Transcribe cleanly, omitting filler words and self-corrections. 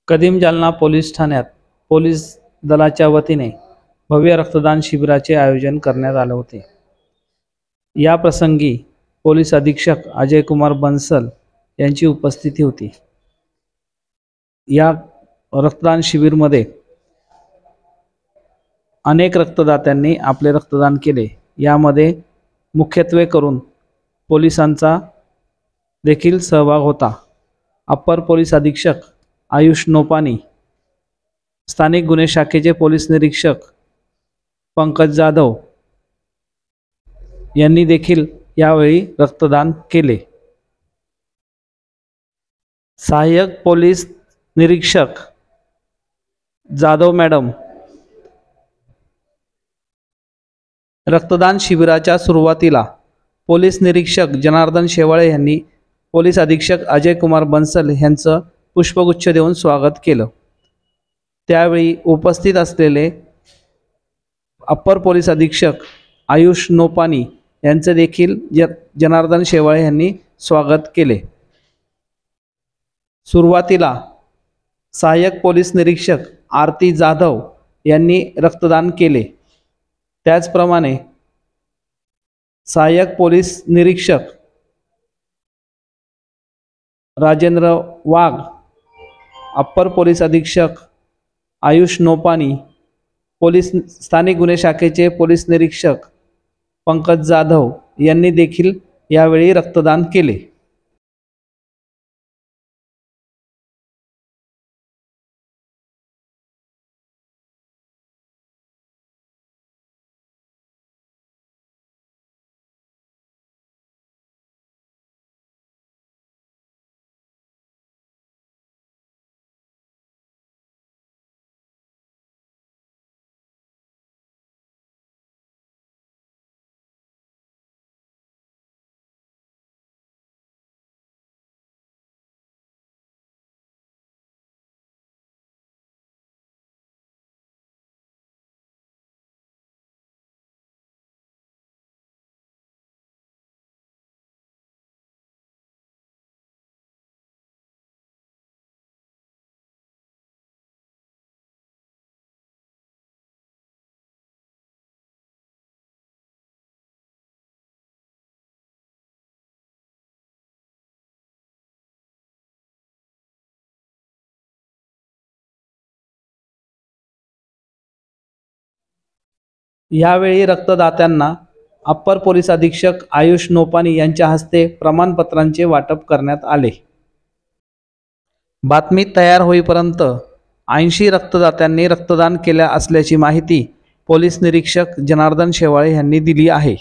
कदीम जालना पोलीस ठाण्यात पोलीस दलाच्या वतीने भव्य रक्तदान शिबिराचे आयोजन करण्यात आले होते। या प्रसंगी पोलीस अधीक्षक अजय कुमार बंसल यांची उपस्थिती होती। या रक्तदान शिबिरमध्ये अनेक रक्तदात्यांनी आपले रक्तदान केले। यामध्ये मुख्यत्वे करून पोलिसांचा देखील सहभाग होता। अप्पर पोलीस अधीक्षक आयुष नोपानी, स्थानिक गुन्हे शाखेचे पोलीस निरीक्षक पंकज जाधव यांनी देखील यावेळी रक्तदान केले। सहाय्यक पोलीस निरीक्षक जाधव मॅडम रक्तदान शिबिराच्या सुरुवातीला पोलीस निरीक्षक जनार्दन शेवाळे यांनी पोलीस अधीक्षक अजय कुमार बंसल यांचं पुष्पगुच्छ देऊन स्वागत केलं। त्यावेळी उपस्थित असलेले अप्पर पोलीस अधीक्षक आयुष नोपानी यांचे देखील जनार्दन शेवाळे यांनी स्वागत केले। सुरुवातीला सहाय्यक पोलीस निरीक्षक आरती जाधव यांनी रक्तदान केले। त्याचप्रमाणे सहाय्यक पोलीस निरीक्षक राजेंद्र वाघ, अप्पर पोलीस अधीक्षक आयुष नोपानी, पोलीस स्थानिक गुन्हे शाखेचे पोलीस निरीक्षक पंकज जाधव यांनी देखील यावेळी रक्तदान केले। यावेळी रक्तदात्यांना अप्पर पोलीस अधीक्षक आयुष नोपानी यांच्या हस्ते प्रमाणपत्रांचे वाटप करण्यात आले। बातमी तयार होईपर्यंत 80 रक्तदात्यांनी रक्तदान केले असल्याची माहिती पोलीस निरीक्षक जनार्दन शेवाळे यांनी दिली आहे।